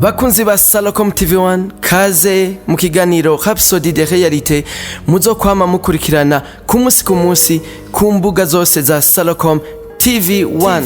Bakunzi ba Salocom TV1 kaze mu kiganiro Rhapsodie de Realites muzokwama mukurikirana ku munsi ku mbuga zose za Salocom TV1.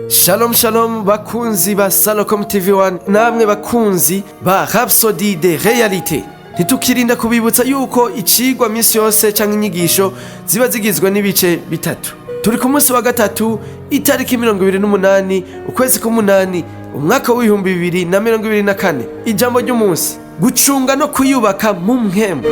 Shalom shalom bakunzi ba Salocom TV1 namwe bakunzi ba Rhapsodie de Realites. Ntitukirinda kubibutsa yuko icigwa misi yose canke inyigisho ziba zigizwe n'ibice bitatu. Turi ku munsi wa gatatu itariki 28 ukwezi k'umunani umwaka w'ibihumbi 2024. Ijambo ry'umunsi gucunga no kuyubaka mu mpemu.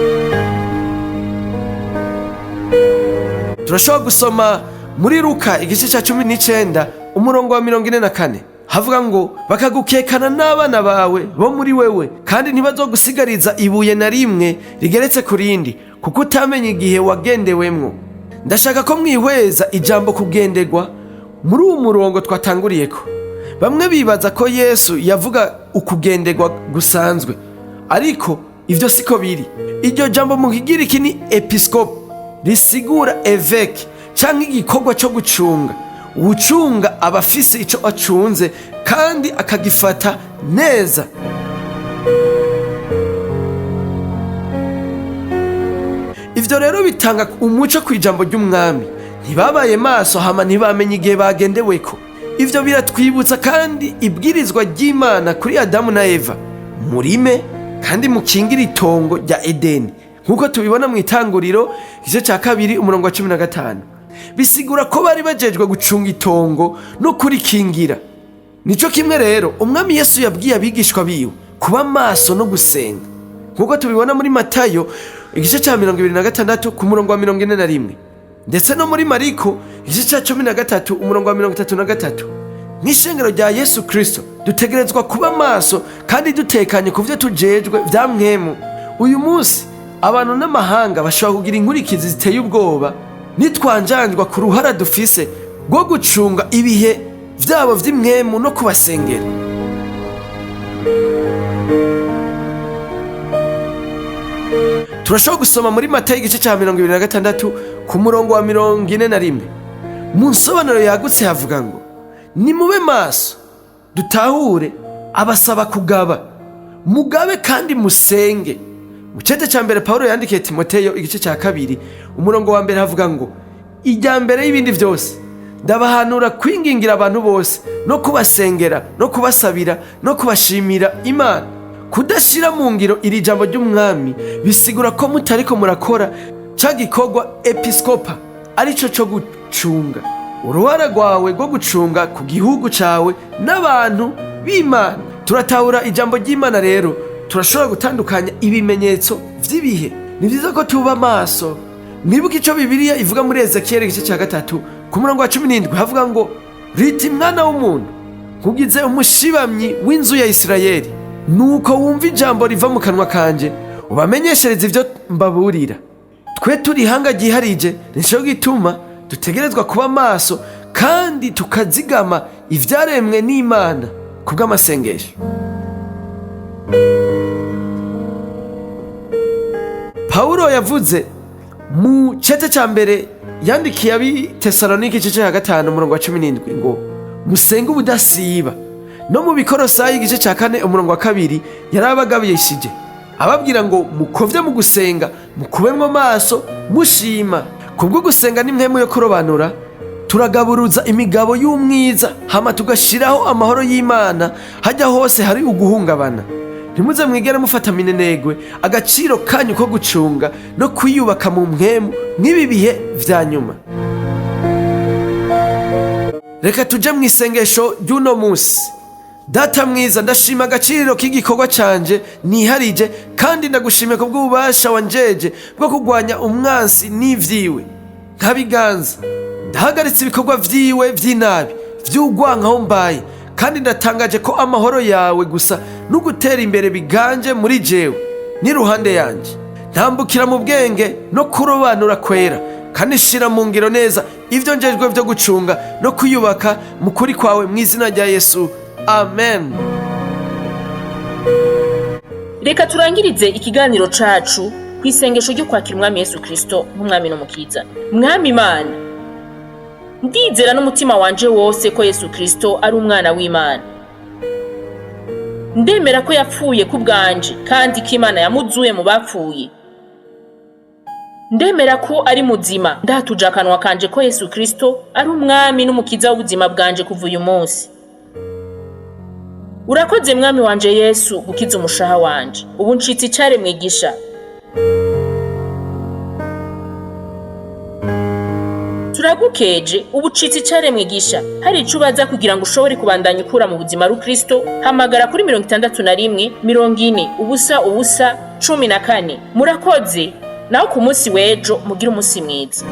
Turashobora gusoma muri Luka igice ca 19 umurongo wa 44 havuga ngo bakagukekana n'abana bawe bo muri wewe kandi ntibazogusigariza ibuye na rimwe rigeretse ku rindi kuko utamenye igihe wagendewemwo. Ndashaka ko mwihweza ijambo kugenderwa muri uwo murongo twatanguriyeko. Bamwe bibaza ko Yesu yavuga ukugenderwa gusanzwe, ariko ivyo siko biri. Iryo jambo mu kigiriki ni episkope, risigura evêque canke igikorwa cyo gucunga. Ucunga abafise ico acunze kandi akagifata neza. Ivyo rero bitanga umuco kwijambo ry'umwami. Ntibabaye maso hama ntibamenye igihe bagendeweko. Ivyo biratwibutsa kandi ibwirizwa ry'Imana kuri Adamu na Eva. Murime kandi mukingira itongo rya Edeni. Nkuko tubibona mu itanguriro igice ca 2 umurongo wa 15. Bisigura ko bari bajejwe gucunga itongo no kurikingira. Nico kimwe rero umwami Yesu yabwiye abigishwa biwe kuba maso no gusenga. Nkuko tubibona muri Matayo igice ca 26 ku murongo wa 41, ndetse no muri Mariko igice ca 13 umurongo wa 33. N'ishengero rya Yesu Kristo dutegerezwa kuba maso kandi dutekanye ku vyo tujejwe vya mwemu. Uyu munsi abantu n'amahanga bashobora kugira inkurikizi ziteye ubwoba nitwanjanjwa ku ruhara dufise rwo gucunga ibihe vyabo vy'imwemu no kubasengera. Turashobora gusoma muri Matayo igice ca 26 ku murongo wa 41. Mu nsobanuro yagutse havuga ngo nimube maso dutahure abasaba kugaba mugabe kandi musenge. Mu cete ca mbere Paulo yandikiye Timoteyo igice ca 2 umurongo wa mbere havuga ngo ijya mbere y'ibindi vyose ndabahanura kwingingira abantu bose no kubasengera no kubasabira no kubashimira Imana. Kudashira mu ngiro iri jambo ry'umwami bisigura ko mutariko murakora ca gikorwa episkopa arico co gucunga uruhara rwawe rwo gucunga ku gihugu cawe n'abantu b'Imana. Turatahura ijambo ry'Imana rero turashobora gutandukanya ibimenyetso vy'ibihe. Ni vyiza ko tuba maso. Mwibuke ico Bibiliya ivuga muri Ezekiel igice ca 3 ku murongo wa 17 havuga ngo riti mwana w'umuntu nkugize umushibamyi w'inzu ya Isirayeli, nuko wumva ijambo riva mu kanwa kanje ubamenyeshereza ivyo mbaburira. Twe turi hanga giharije nico gituma dutegerezwa kuba maso kandi tukazigama ivyaremwe n'Imana kubw'amasengesho. Paulo yavuze mu cete ca mbere yandikiye abi Tesalonike igice ca 5 umurongo wa 17 ngo musenge ubudasiba. No mu Bikorosayi igice ca 4 umurongo wa 2 yarabagabishije ababwira ngo mukovye mu gusenga mukubemwo maso mushima. Kubwo gusenga ni mwemu yo kurobanura turagaburuza imigabo y'umwiza hama tugashiraho amahoro y'Imana hajya hose hari uguhungabana. Ntimuze mwigera mufata minenegwe agaciro kanyu ko gucunga no kwiyubaka mu mpemu nk'ibi bihe vya nyuma. Reka tuje mu isengesho ry'uno munsi. Data mwiza, ndashima agaciro k'igikorwa canje niharije kandi ndagushimiye ko bw'ububasha wanjeje bwo kugwanya umwansi n'ivyiwe. Nkabiganza ndahagaritse ibikorwa vyiwe vy'inabi vy'ugwankaho mbaye, kandi ndatangaje ko amahoro yawe gusa n'ugutera imbere biganje muri jewe n'iruhande yanje. Ntambukira mu bwenge no kurobanura kwera kandi shira mu ngiro neza ivyo njejwe vyo gucunga no kwiyubaka mu kuri kwawe mu izina rya Yesu. Amen. Reka turangirize ikiganiro cacu kwisengesho ryo kwakira umwami Yesu Kristo nk'umwami n'umukiza. Mwami Imana, ndizera n'umutima wanje wose ko Yesu Kristo ari umwana w'Imana. Ndemera ko yapfuye ku bwanje kandi ko Imana yamuzuye mu bapfuye. Ndemera ko ari muzima, ndatuje akanwa kanje ko Yesu Kristo ari umwami n'umukiza w'ubuzima bwanje kuva uyu munsi. Urakoze mwami wanje Yesu gukiza umushaha wanje. Ubu ncitse icaremwe gisha. Turagukeje ubu ncitse icaremwe gisha. Hari ico ubaza kugira ngo ushobore kubandanya ukura mu buzima ru Kristo, hamagara kuri 61 40 ubusa ubusa 14. Murakoze. Naho ku munsi w'ejo mugira umunsi mwiza.